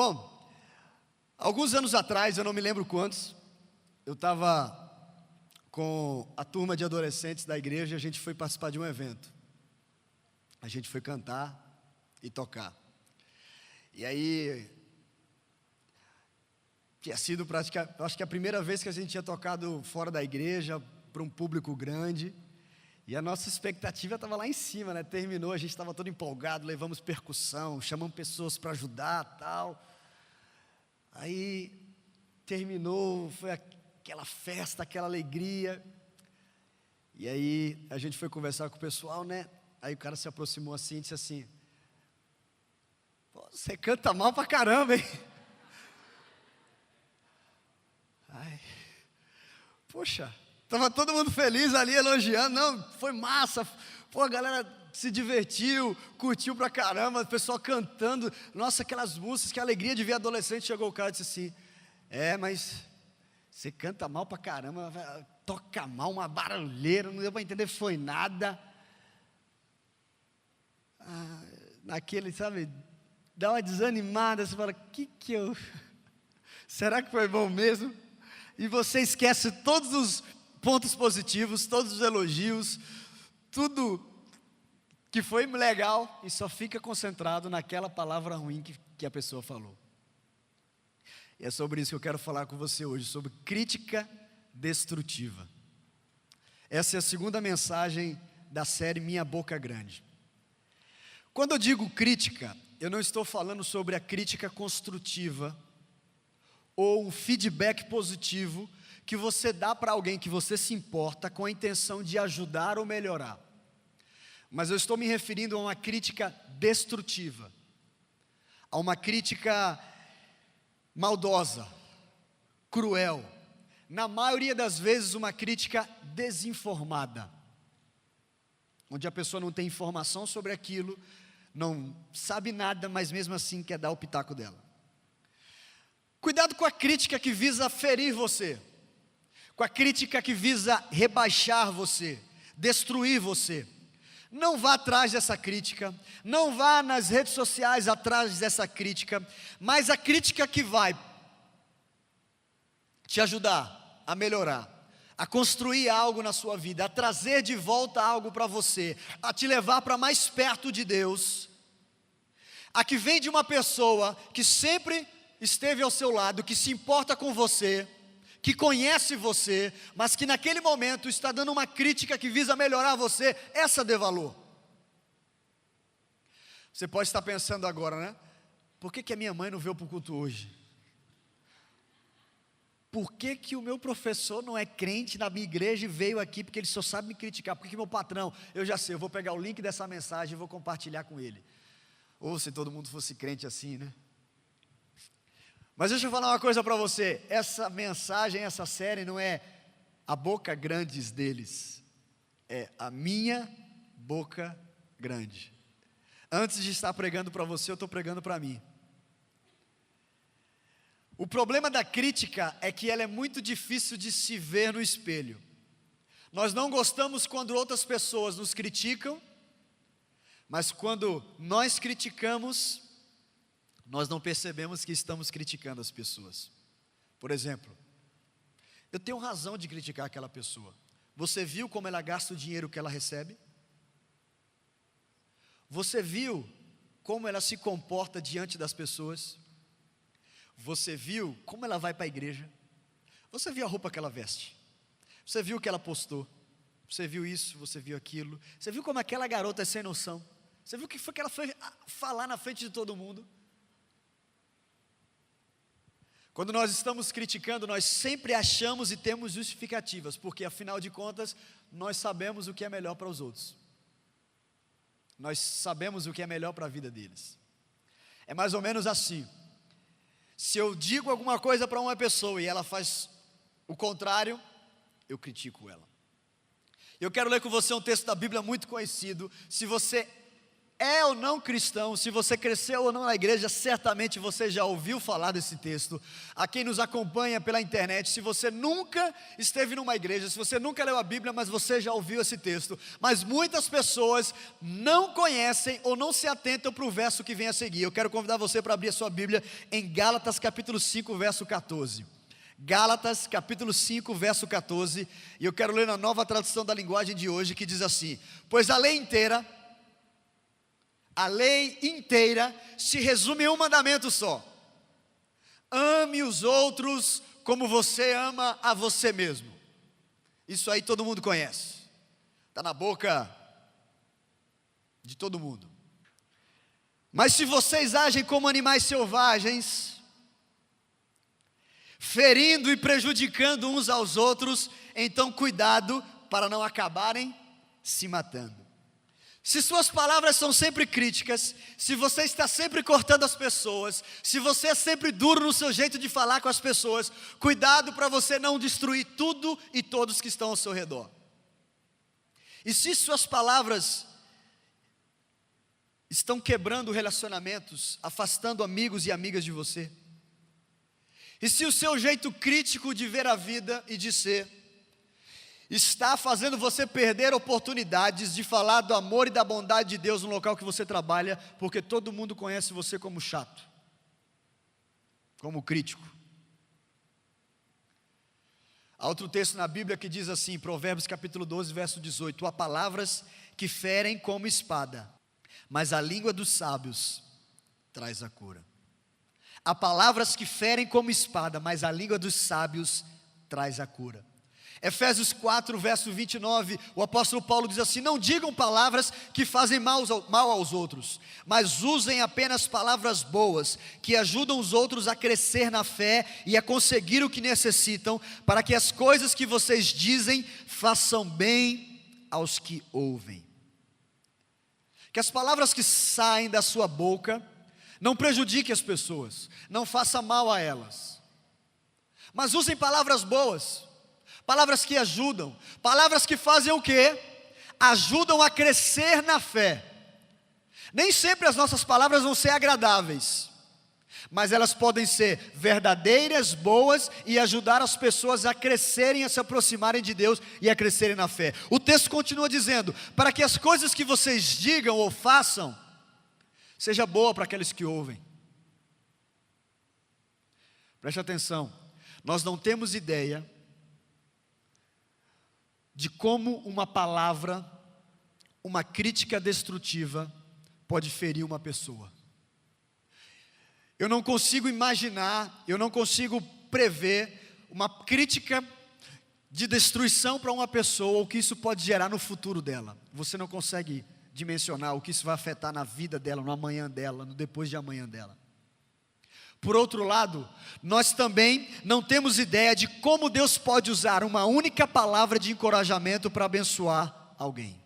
Bom, alguns anos atrás, eu não me lembro quantos, eu estava com a turma de adolescentes da igreja e a gente foi participar de um evento. A gente foi cantar e tocar. E aí, tinha sido acho que a primeira vez que a gente tinha tocado fora da igreja, para um público grande. E a nossa expectativa estava lá em cima, né? Terminou, a gente estava todo empolgado, levamos percussão, chamamos pessoas para ajudar, tal. Aí, terminou, foi aquela festa, aquela alegria. E aí, a gente foi conversar com o pessoal, né? Aí o cara se aproximou assim e disse assim: você canta mal pra caramba, hein? Ai, poxa, estava todo mundo feliz ali, elogiando. Não, foi massa. Pô, a galera se divertiu, curtiu pra caramba, o pessoal cantando. Nossa, aquelas músicas, que alegria de ver adolescente. Chegou o cara e disse assim: mas você canta mal pra caramba, toca mal, uma barulheira, não deu pra entender, foi nada. Naquele, sabe, dá uma desanimada, você fala: será que foi bom mesmo? E você esquece todos os pontos positivos, todos os elogios, tudo que foi legal, e só fica concentrado naquela palavra ruim que a pessoa falou. E é sobre isso que eu quero falar com você hoje, sobre crítica destrutiva. Essa é a segunda mensagem da série Minha Boca Grande. Quando eu digo crítica, eu não estou falando sobre a crítica construtiva ou um feedback positivo que você dá para alguém que você se importa com a intenção de ajudar ou melhorar. Mas eu estou me referindo a uma crítica destrutiva, a uma crítica maldosa, cruel, na maioria das vezes uma crítica desinformada, onde a pessoa não tem informação sobre aquilo, não sabe nada, mas mesmo assim quer dar o pitaco dela. Cuidado com a crítica que visa ferir você, com a crítica que visa rebaixar você, destruir você. Não vá atrás dessa crítica, não vá nas redes sociais atrás dessa crítica, mas a crítica que vai te ajudar a melhorar, a construir algo na sua vida, a trazer de volta algo para você, a te levar para mais perto de Deus, a que vem de uma pessoa que sempre esteve ao seu lado, que se importa com você, que conhece você, mas que naquele momento está dando uma crítica que visa melhorar você, essa dê valor. Você pode estar pensando agora, né? Por que a minha mãe não veio para o culto hoje? Por que o meu professor não é crente na minha igreja e veio aqui? Porque ele só sabe me criticar. Por que meu patrão? Eu já sei, eu vou pegar o link dessa mensagem e vou compartilhar com ele. Ou se todo mundo fosse crente assim, né? Mas deixa eu falar uma coisa para você, essa mensagem, essa série não é a boca grandes deles, é a minha boca grande. Antes de estar pregando para você, eu estou pregando para mim. O problema da crítica é que ela é muito difícil de se ver no espelho. Nós não gostamos quando outras pessoas nos criticam, mas quando nós criticamos, nós não percebemos que estamos criticando as pessoas. Por exemplo, eu tenho razão de criticar aquela pessoa. Você viu como ela gasta o dinheiro que ela recebe? Você viu como ela se comporta diante das pessoas? Você viu como ela vai para a igreja? Você viu a roupa que ela veste? Você viu o que ela postou? Você viu isso, você viu aquilo? Você viu como aquela garota é sem noção? Você viu o que foi que ela foi falar na frente de todo mundo? Quando nós estamos criticando, nós sempre achamos e temos justificativas, porque afinal de contas, nós sabemos o que é melhor para os outros. Nós sabemos o que é melhor para a vida deles. É mais ou menos assim. Se eu digo alguma coisa para uma pessoa e ela faz o contrário, eu critico ela. Eu quero ler com você um texto da Bíblia muito conhecido. Se você é ou não cristão, se você cresceu ou não na igreja, certamente você já ouviu falar desse texto. A quem nos acompanha pela internet, se você nunca esteve numa igreja, se você nunca leu a Bíblia, mas você já ouviu esse texto. Mas muitas pessoas não conhecem ou não se atentam para o verso que vem a seguir. Eu quero convidar você para abrir a sua Bíblia em Gálatas capítulo 5, verso 14. Gálatas capítulo 5, verso 14. E eu quero ler na nova tradução da linguagem de hoje, que diz assim: pois a lei inteira se resume em um mandamento só: ame os outros como você ama a você mesmo. Isso aí todo mundo conhece, está na boca de todo mundo. Mas se vocês agem como animais selvagens, ferindo e prejudicando uns aos outros, então cuidado para não acabarem se matando. Se suas palavras são sempre críticas, se você está sempre cortando as pessoas, se você é sempre duro no seu jeito de falar com as pessoas, cuidado para você não destruir tudo e todos que estão ao seu redor. E se suas palavras estão quebrando relacionamentos, afastando amigos e amigas de você, e se o seu jeito crítico de ver a vida e de ser está fazendo você perder oportunidades de falar do amor e da bondade de Deus no local que você trabalha, porque todo mundo conhece você como chato, como crítico. Há outro texto na Bíblia que diz assim, Provérbios capítulo 12, verso 18: há palavras que ferem como espada, mas a língua dos sábios traz a cura. Há palavras que ferem como espada, mas a língua dos sábios traz a cura. Efésios 4, verso 29, o apóstolo Paulo diz assim: não digam palavras que fazem mal aos outros, mas usem apenas palavras boas, que ajudam os outros a crescer na fé e a conseguir o que necessitam, para que as coisas que vocês dizem façam bem aos que ouvem. Que as palavras que saem da sua boca não prejudiquem as pessoas, não faça mal a elas, mas usem palavras boas, palavras que ajudam, palavras que fazem o quê? Ajudam a crescer na fé. Nem sempre as nossas palavras vão ser agradáveis, mas elas podem ser verdadeiras, boas e ajudar as pessoas a crescerem, a se aproximarem de Deus e a crescerem na fé. O texto continua dizendo: para que as coisas que vocês digam ou façam seja boa para aqueles que ouvem. Preste atenção, nós não temos ideia de como uma palavra, uma crítica destrutiva pode ferir uma pessoa. Eu não consigo imaginar, eu não consigo prever uma crítica de destruição para uma pessoa, o que isso pode gerar no futuro dela. Você não consegue dimensionar o que isso vai afetar na vida dela, no amanhã dela, no depois de amanhã dela. Por outro lado, nós também não temos ideia de como Deus pode usar uma única palavra de encorajamento para abençoar alguém.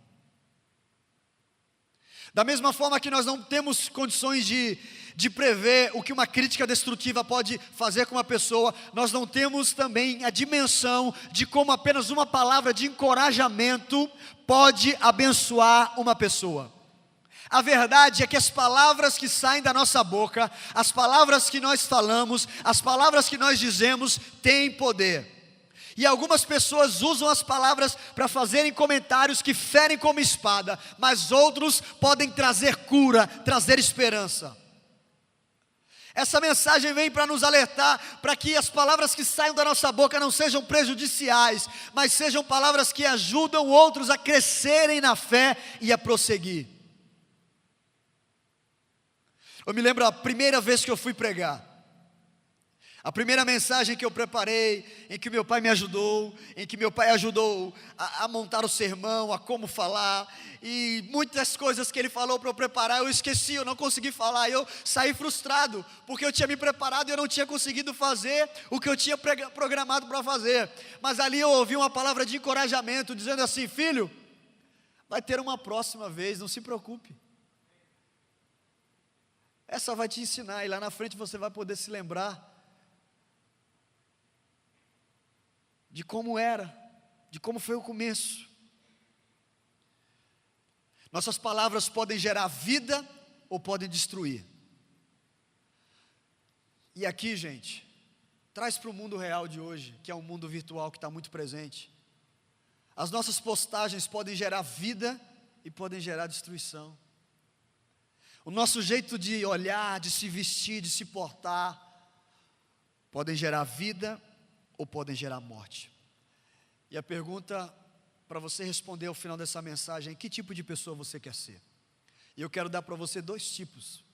Da mesma forma que nós não temos condições de prever o que uma crítica destrutiva pode fazer com uma pessoa, nós não temos também a dimensão de como apenas uma palavra de encorajamento pode abençoar uma pessoa. A verdade é que as palavras que saem da nossa boca, as palavras que nós falamos, as palavras que nós dizemos, têm poder. E algumas pessoas usam as palavras para fazerem comentários que ferem como espada, mas outros podem trazer cura, trazer esperança. Essa mensagem vem para nos alertar, para que as palavras que saiam da nossa boca não sejam prejudiciais, mas sejam palavras que ajudam outros a crescerem na fé e a prosseguir. Eu me lembro a primeira vez que eu fui pregar, a primeira mensagem que eu preparei, em que meu pai me ajudou, em que meu pai ajudou a montar o sermão, a como falar, e muitas coisas que ele falou para eu preparar, eu esqueci, eu não consegui falar, eu saí frustrado, porque eu tinha me preparado e eu não tinha conseguido fazer o que eu tinha programado para fazer. Mas ali eu ouvi uma palavra de encorajamento, dizendo assim: filho, vai ter uma próxima vez, não se preocupe. Essa vai te ensinar, e lá na frente você vai poder se lembrar de como era, de como foi o começo. Nossas palavras podem gerar vida ou podem destruir. E aqui, gente, traz para o mundo real de hoje, que é um mundo virtual que está muito presente. As nossas postagens podem gerar vida e podem gerar destruição. O nosso jeito de olhar, de se vestir, de se portar, podem gerar vida ou podem gerar morte. E a pergunta para você responder ao final dessa mensagem é: que tipo de pessoa você quer ser? E eu quero dar para você 2 tipos.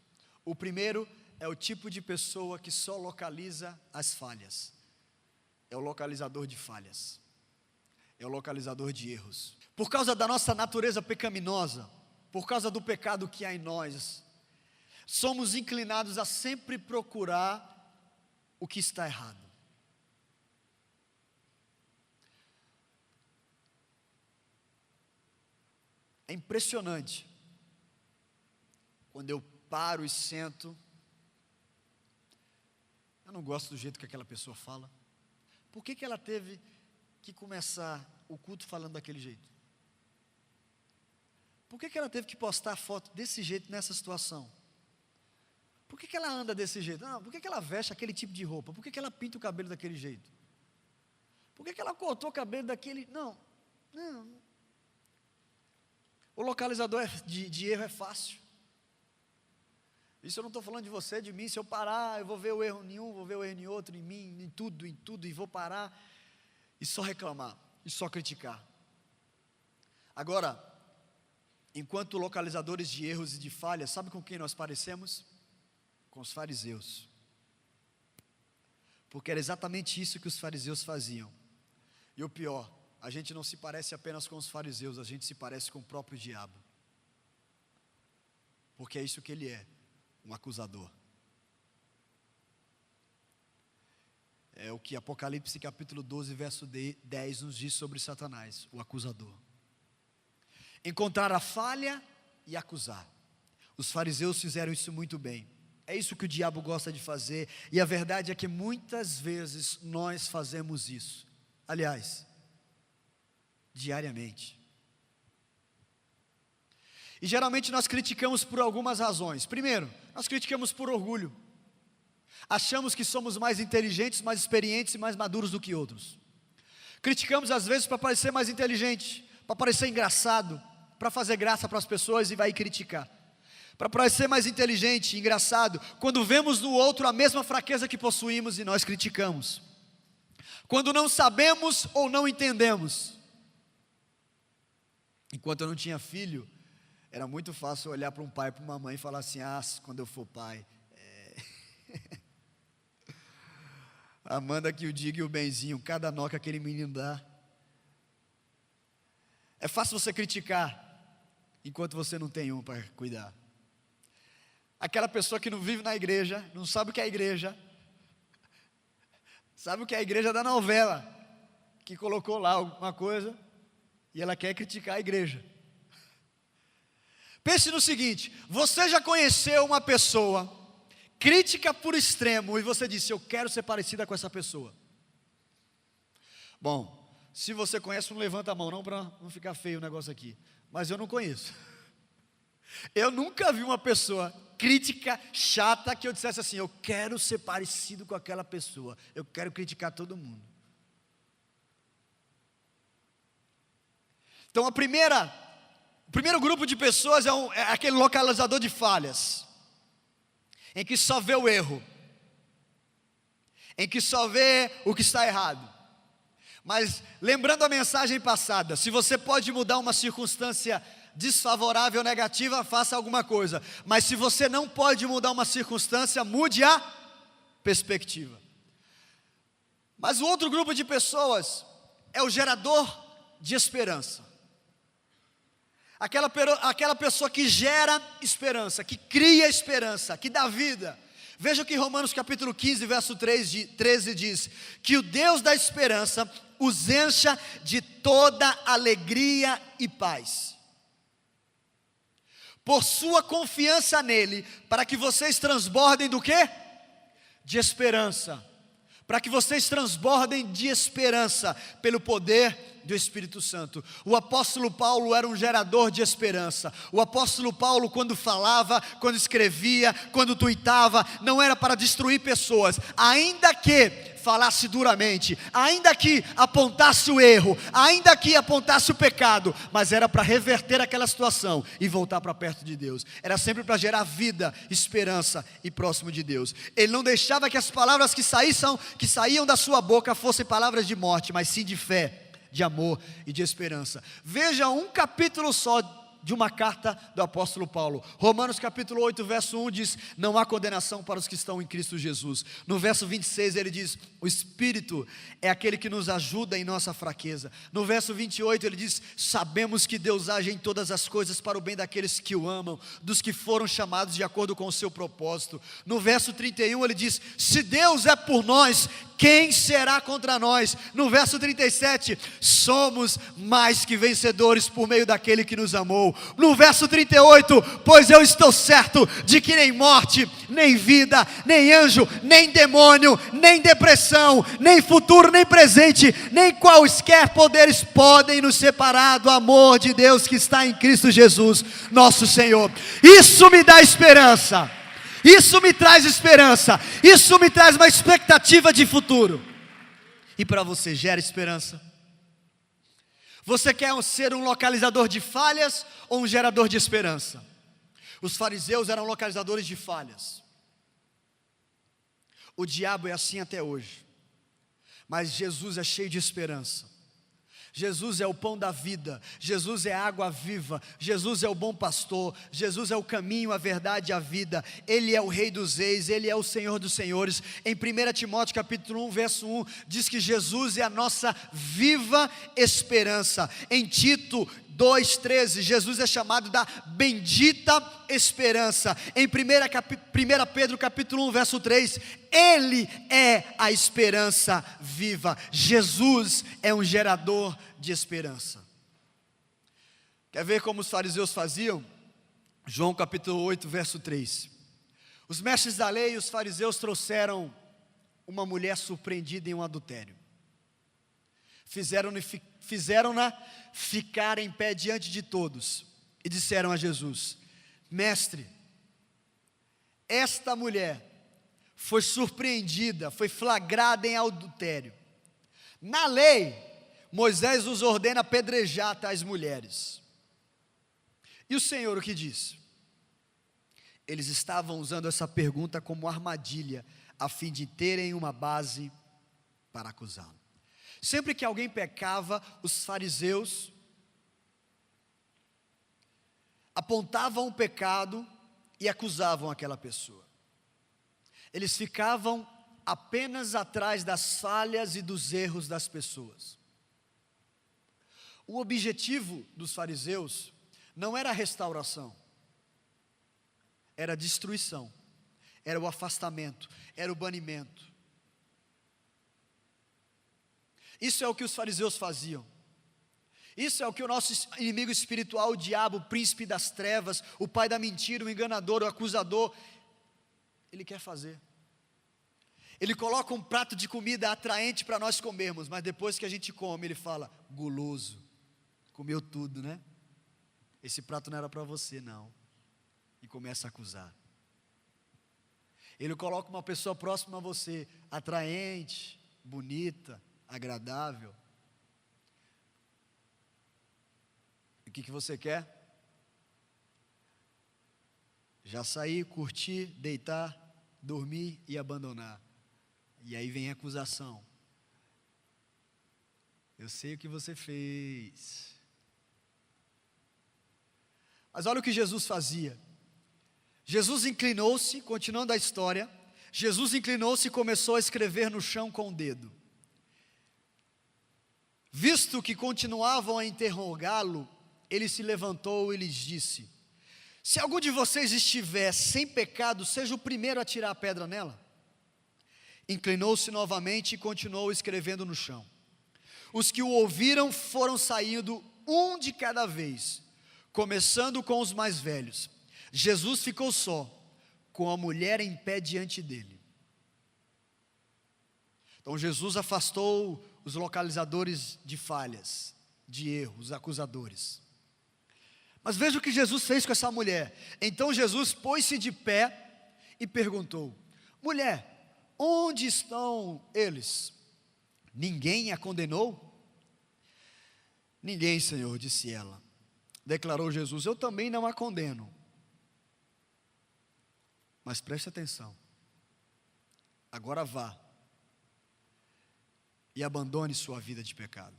O primeiro é o tipo de pessoa que só localiza as falhas. É o localizador de falhas. É o localizador de erros. Por causa da nossa natureza pecaminosa, por causa do pecado que há em nós, somos inclinados a sempre procurar o que está errado. É impressionante quando eu paro e sento. Eu não gosto do jeito que aquela pessoa fala. Por que ela teve que começar o culto falando daquele jeito? Por que ela teve que postar foto desse jeito nessa situação? Por que ela anda desse jeito? Não, por que ela veste aquele tipo de roupa? Por que ela pinta o cabelo daquele jeito? Por que ela cortou o cabelo daquele... Não. O localizador de erro é fácil. Isso eu não estou falando de você, de mim. Se eu parar, eu vou ver o erro em um, vou ver o erro em outro, em mim, em tudo, e vou parar e só reclamar, e só criticar. Agora, enquanto localizadores de erros e de falhas, sabe com quem nós parecemos? Com os fariseus. Porque era exatamente isso que os fariseus faziam. E o pior, a gente não se parece apenas com os fariseus, a gente se parece com o próprio diabo. Porque é isso que ele é, um acusador. É o que Apocalipse capítulo 12, verso 10 nos diz sobre Satanás, o acusador. Encontrar a falha e acusar. Os fariseus fizeram isso muito bem. É isso que o diabo gosta de fazer, e a verdade é que muitas vezes nós fazemos isso. Aliás, diariamente. E geralmente nós criticamos por algumas razões. Primeiro, nós criticamos por orgulho. Achamos que somos mais inteligentes, mais experientes e mais maduros do que outros. Criticamos às vezes para parecer mais inteligente, para parecer engraçado, para fazer graça para as pessoas e vai criticar. Para parecer mais inteligente, engraçado, quando vemos no outro a mesma fraqueza que possuímos e nós criticamos. Quando não sabemos ou não entendemos. Enquanto eu não tinha filho, era muito fácil olhar para um pai e para uma mãe e falar assim: quando eu for pai, Amanda que o diga e o benzinho, cada nó que aquele menino dá. É fácil você criticar, enquanto você não tem um para cuidar. Aquela pessoa que não vive na igreja, não sabe o que é a igreja, sabe o que é a igreja da novela, que colocou lá alguma coisa, e ela quer criticar a igreja. Pense no seguinte: você já conheceu uma pessoa crítica por extremo e você disse: eu quero ser parecida com essa pessoa? Bom, se você conhece, não levanta a mão não, para não ficar feio o negócio aqui. Mas eu não conheço. Eu nunca vi uma pessoa crítica, chata, que eu dissesse assim: eu quero ser parecido com aquela pessoa, eu quero criticar todo mundo. Então o primeiro grupo de pessoas é aquele localizador de falhas, em que só vê o erro, em que só vê o que está errado. Mas lembrando a mensagem passada, se você pode mudar uma circunstância desfavorável, negativa, faça alguma coisa. Mas se você não pode mudar uma circunstância, mude a perspectiva. Mas o outro grupo de pessoas é o gerador de esperança. Aquela pessoa que gera esperança, que cria esperança, que dá vida. Veja o que Romanos capítulo 15, verso 13 diz: que o Deus da esperança os encha de toda alegria e paz, por sua confiança nele, para que vocês transbordem do quê? De esperança. Para que vocês transbordem de esperança, pelo poder do Espírito Santo. O apóstolo Paulo era um gerador de esperança. O apóstolo Paulo, quando falava, quando escrevia, quando tuitava, não era para destruir pessoas, ainda que falasse duramente, ainda que apontasse o erro, ainda que apontasse o pecado, mas era para reverter aquela situação e voltar para perto de Deus. Era sempre para gerar vida, esperança e próximo de Deus. Ele não deixava que as palavras que saíam da sua boca fossem palavras de morte, mas sim de fé, de amor e de esperança. Veja um capítulo só de uma carta do apóstolo Paulo. Romanos capítulo 8, verso 1 diz: não há condenação para os que estão em Cristo Jesus. No verso 26 ele diz: o Espírito é aquele que nos ajuda em nossa fraqueza. No verso 28 ele diz: sabemos que Deus age em todas as coisas para o bem daqueles que o amam, dos que foram chamados de acordo com o seu propósito. No verso 31 ele diz: se Deus é por nós, quem será contra nós? No verso 37, somos mais que vencedores por meio daquele que nos amou. No verso 38, pois eu estou certo de que nem morte, nem vida, nem anjo, nem demônio, nem depressão, nem futuro, nem presente, nem quaisquer poderes podem nos separar do amor de Deus que está em Cristo Jesus, nosso Senhor. Isso me dá esperança. Isso me traz esperança, isso me traz uma expectativa de futuro. E para você, gera esperança? Você quer ser um localizador de falhas ou um gerador de esperança? Os fariseus eram localizadores de falhas. O diabo é assim até hoje, mas Jesus é cheio de esperança. Jesus é o pão da vida, Jesus é a água viva, Jesus é o bom pastor, Jesus é o caminho, a verdade e a vida. Ele é o Rei dos Reis, Ele é o Senhor dos Senhores. Em 1 Timóteo capítulo 1, verso 1, diz que Jesus é a nossa viva esperança. Em Tito 2,13, Jesus é chamado da bendita esperança. Em 1 Pedro capítulo 1, verso 3, Ele é a esperança viva. Jesus é um gerador de esperança. Quer ver como os fariseus faziam? João capítulo 8, verso 3. Os mestres da lei e os fariseus trouxeram uma mulher surpreendida em um adultério. Fizeram-na ficar em pé diante de todos e disseram a Jesus: mestre, esta mulher foi surpreendida, foi flagrada em adultério. Na lei, Moisés nos ordena apedrejar tais mulheres. E o Senhor o que diz? Eles estavam usando essa pergunta como armadilha, a fim de terem uma base para acusá-lo. Sempre que alguém pecava, os fariseus apontavam o pecado e acusavam aquela pessoa. Eles ficavam apenas atrás das falhas e dos erros das pessoas. O objetivo dos fariseus não era a restauração, era a destruição, era o afastamento, era o banimento. Isso é o que os fariseus faziam. Isso é o que o nosso inimigo espiritual, o diabo, o príncipe das trevas, o pai da mentira, o enganador, o acusador, ele quer fazer. Ele coloca um prato de comida atraente para nós comermos, mas depois que a gente come, ele fala: guloso, comeu tudo, né? Esse prato não era para você, não. E começa a acusar. Ele coloca uma pessoa próxima a você, atraente, bonita, agradável. E o que você quer? Já sair, curtir, deitar, dormir e abandonar. E aí vem a acusação. Eu sei o que você fez. Mas olha o que Jesus fazia. Jesus inclinou-se, continuando a história, Jesus inclinou-se e começou a escrever no chão com o dedo. Visto que continuavam a interrogá-lo, ele se levantou e lhes disse: se algum de vocês estiver sem pecado, seja o primeiro a tirar a pedra nela. Inclinou-se novamente e continuou escrevendo no chão. Os que o ouviram foram saindo um de cada vez, começando com os mais velhos. Jesus ficou só, com a mulher em pé diante dele. Então Jesus afastou os localizadores de falhas, de erro, os acusadores. Mas veja o que Jesus fez com essa mulher. Então Jesus pôs-se de pé e perguntou: mulher, onde estão eles? Ninguém a condenou? Ninguém, Senhor, disse ela. Declarou Jesus: eu também não a condeno. Mas preste atenção. Agora vá e abandone sua vida de pecado.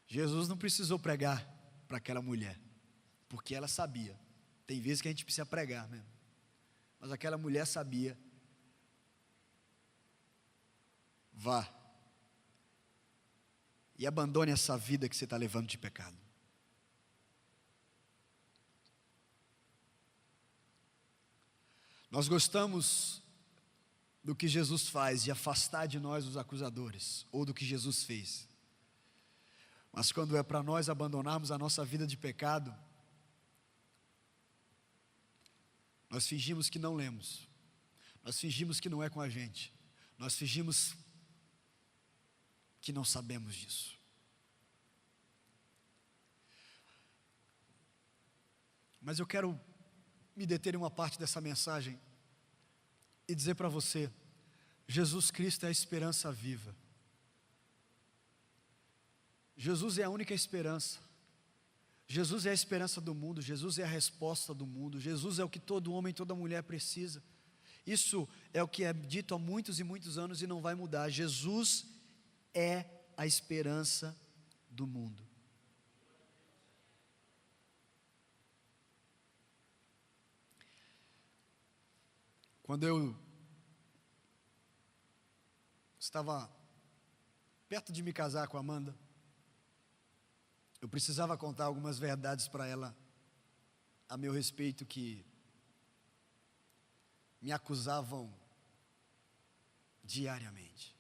Jesus não precisou pregar para aquela mulher, porque ela sabia. Tem vezes que a gente precisa pregar mesmo, mas aquela mulher sabia. Vá e abandone essa vida que você está levando de pecado. Nós gostamos do que Jesus faz, de afastar de nós os acusadores, ou do que Jesus fez. Mas quando é para nós abandonarmos a nossa vida de pecado, nós fingimos que não lemos, nós fingimos que não é com a gente, nós fingimos que não sabemos disso. Mas eu quero me deter em uma parte dessa mensagem e dizer para você: Jesus Cristo é a esperança viva. Jesus é a única esperança. Jesus é a esperança do mundo. Jesus é a resposta do mundo. Jesus é o que todo homem e toda mulher precisa. Isso é o que é dito há muitos e muitos anos e não vai mudar. Jesus é a esperança do mundo. Quando eu estava perto de me casar com a Amanda, eu precisava contar algumas verdades para ela a meu respeito que me acusavam diariamente.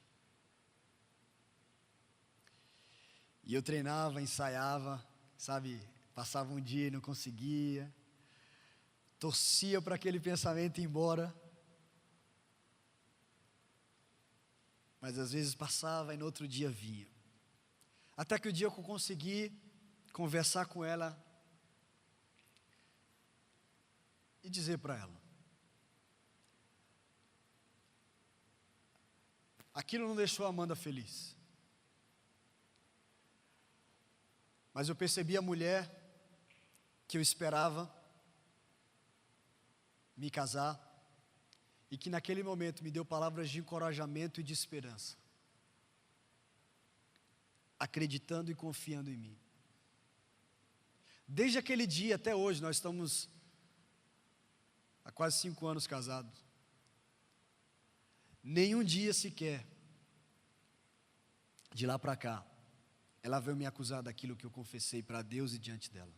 E eu treinava, ensaiava, sabe, passava um dia e não conseguia, torcia para aquele pensamento ir embora, mas às vezes passava e no outro dia vinha. Até que o dia que eu consegui conversar com ela e dizer para ela: aquilo não deixou a Amanda feliz, mas eu percebi a mulher que eu esperava me casar e que naquele momento me deu palavras de encorajamento e de esperança, acreditando e confiando em mim. Desde aquele dia até hoje, nós estamos há quase 5 anos casados. Nenhum dia sequer, de lá para cá, ela veio me acusar daquilo que eu confessei para Deus e diante dela.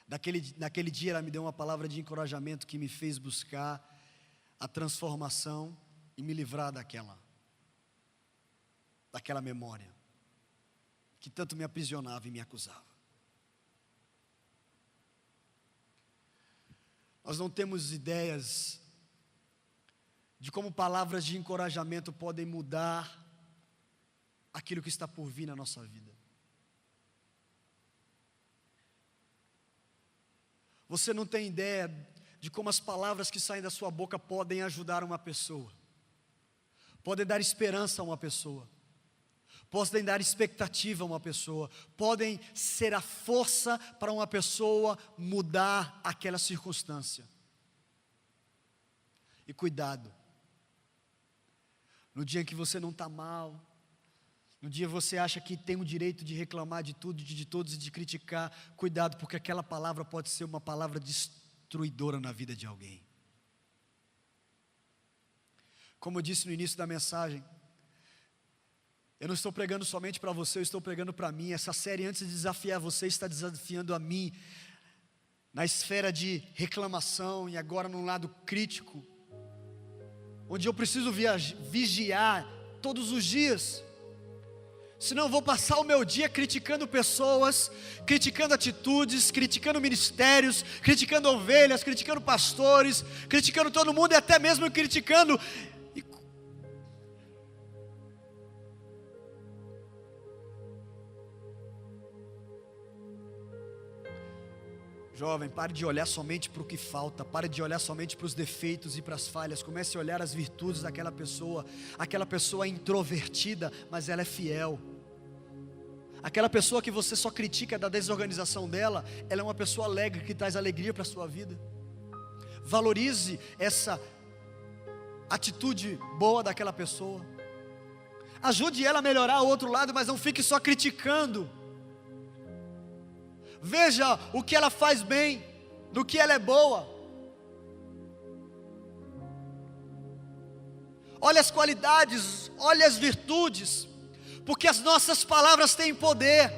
Naquele dia ela me deu uma palavra de encorajamento que me fez buscar a transformação e me livrar daquela memória que tanto me aprisionava e me acusava. Nós não temos ideias de como palavras de encorajamento podem mudar aquilo que está por vir na nossa vida. Você não tem ideia de como as palavras que saem da sua boca podem ajudar uma pessoa, podem dar esperança a uma pessoa, podem dar expectativa a uma pessoa, podem ser a força para uma pessoa mudar aquela circunstância. E cuidado, no dia em que você não está mal, no dia você acha que tem o direito de reclamar de tudo, de todos e de criticar, cuidado, porque aquela palavra pode ser uma palavra destruidora na vida de alguém. Como eu disse no início da mensagem, eu não estou pregando somente para você, eu estou pregando para mim. Essa série, antes de desafiar você, está desafiando a mim, na esfera de reclamação e agora num lado crítico, onde eu preciso vigiar todos os dias. Senão eu vou passar o meu dia criticando pessoas, criticando atitudes, criticando ministérios, criticando ovelhas, criticando pastores, criticando todo mundo e até mesmo criticando Jovem, pare de olhar somente para o que falta, pare de olhar somente para os defeitos e para as falhas, comece a olhar as virtudes daquela pessoa. Aquela pessoa é introvertida, mas ela é fiel. Aquela pessoa que você só critica da desorganização dela, ela é uma pessoa alegre, que traz alegria para a sua vida. Valorize essa atitude boa daquela pessoa. Ajude ela a melhorar o outro lado, mas não fique só criticando. Veja o que ela faz bem, no que ela é boa. Olha as qualidades, olha as virtudes, porque as nossas palavras têm poder.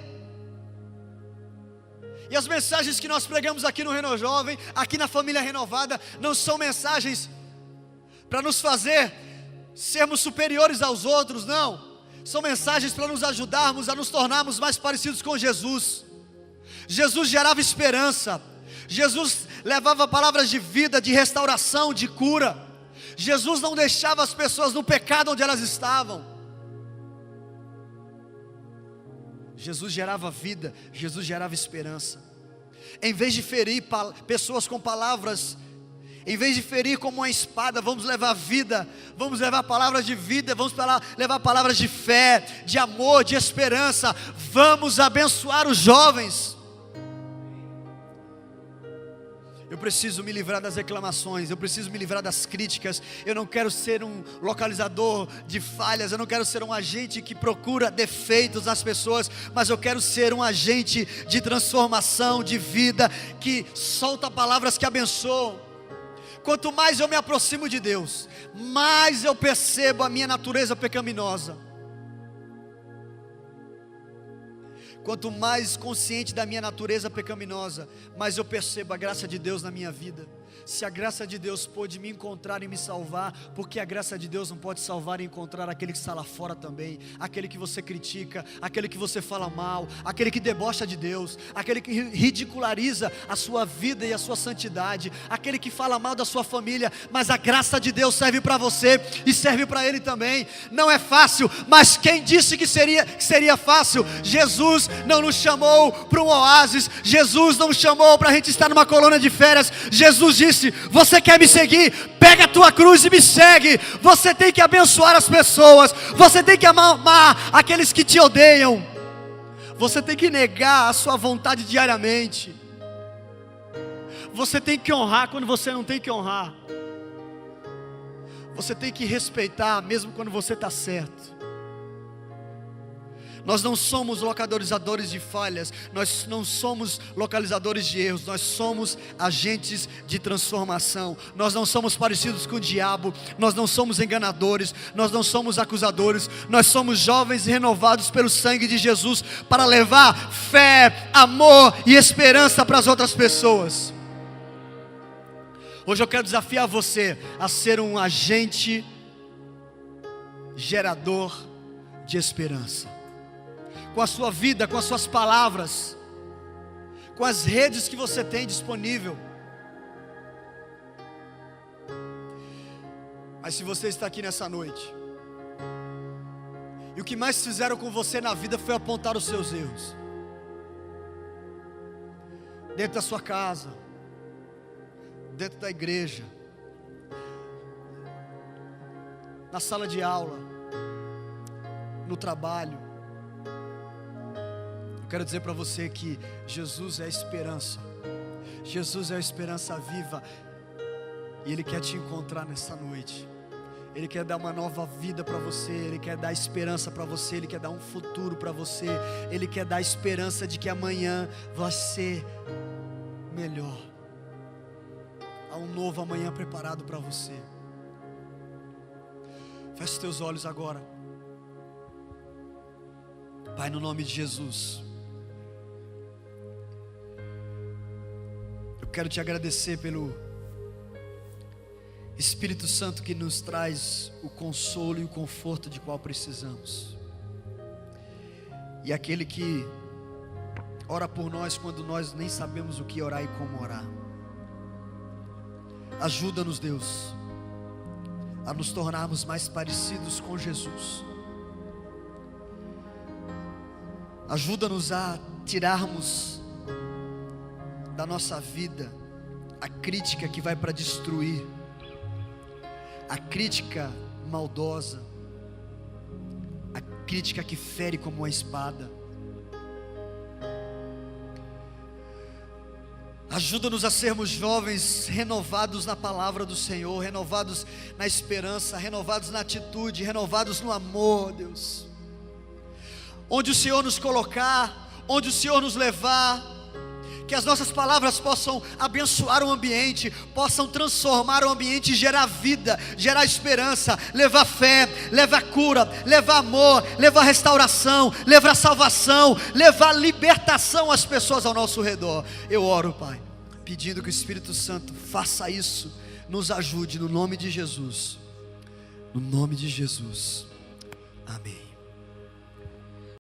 E as mensagens que nós pregamos aqui no Reno Jovem, aqui na Família Renovada, não são mensagens para nos fazer sermos superiores aos outros, não. São mensagens para nos ajudarmos a nos tornarmos mais parecidos com Jesus. Jesus gerava esperança, Jesus levava palavras de vida, de restauração, de cura. Jesus não deixava as pessoas no pecado onde elas estavam. Jesus gerava vida, Jesus gerava esperança. Em vez de ferir pessoas com palavras, em vez de ferir como uma espada, vamos levar vida, vamos levar palavras de vida, vamos levar palavras de fé, de amor, de esperança. Vamos abençoar os jovens. Eu preciso me livrar das reclamações, eu preciso me livrar das críticas. Eu não quero ser um localizador de falhas, eu não quero ser um agente que procura defeitos nas pessoas, mas eu quero ser um agente de transformação, de vida, que solta palavras que abençoam. Quanto mais eu me aproximo de Deus, mais eu percebo a minha natureza pecaminosa. Quanto mais consciente da minha natureza pecaminosa, mais eu percebo a graça de Deus na minha vida. Se a graça de Deus pôde me encontrar e me salvar, porque a graça de Deus não pode salvar e encontrar aquele que está lá fora também? Aquele que você critica, aquele que você fala mal, aquele que debocha de Deus, aquele que ridiculariza a sua vida e a sua santidade, aquele que fala mal da sua família. Mas a graça de Deus serve para você e serve para ele também. Não é fácil, mas quem disse que seria fácil? Jesus não nos chamou para um oásis, Jesus não nos chamou para a gente estar numa colônia de férias. Jesus disse: você quer me seguir? Pega a tua cruz e me segue. Você tem que abençoar as pessoas, você tem que amar aqueles que te odeiam, você tem que negar a sua vontade diariamente, você tem que honrar quando você não tem que honrar, você tem que respeitar mesmo quando você está certo. Nós não somos localizadores de falhas, nós não somos localizadores de erros, nós somos agentes de transformação. Nós não somos parecidos com o diabo, nós não somos enganadores, nós não somos acusadores, nós somos jovens renovados pelo sangue de Jesus, para levar fé, amor e esperança para as outras pessoas. Hoje eu quero desafiar você a ser um agente gerador de esperança. Com a sua vida, com as suas palavras, com as redes que você tem disponível. Mas se você está aqui nessa noite, e o que mais fizeram com você na vida foi apontar os seus erros, dentro da sua casa, dentro da igreja, na sala de aula, no trabalho, eu quero dizer para você que Jesus é a esperança. Jesus é a esperança viva. E Ele quer te encontrar nessa noite. Ele quer dar uma nova vida para você. Ele quer dar esperança para você. Ele quer dar um futuro para você. Ele quer dar esperança de que amanhã vai ser melhor. Há um novo amanhã preparado para você. Feche os teus olhos agora. Pai, no nome de Jesus, eu quero te agradecer pelo Espírito Santo que nos traz o consolo e o conforto de qual precisamos, e aquele que ora por nós quando nós nem sabemos o que orar e como orar. Ajuda-nos, Deus, a nos tornarmos mais parecidos com Jesus. Ajuda-nos a tirarmos da nossa vida a crítica que vai para destruir, a crítica maldosa, a crítica que fere como uma espada. Ajuda-nos a sermos jovens renovados na palavra do Senhor, renovados na esperança, renovados na atitude, renovados no amor, Deus. Onde o Senhor nos colocar, onde o Senhor nos levar, que as nossas palavras possam abençoar o ambiente, possam transformar o ambiente e gerar vida, gerar esperança, levar fé, levar cura, levar amor, levar restauração, levar salvação, levar libertação às pessoas ao nosso redor. Eu oro, Pai, pedindo que o Espírito Santo faça isso, nos ajude no nome de Jesus, no nome de Jesus, amém.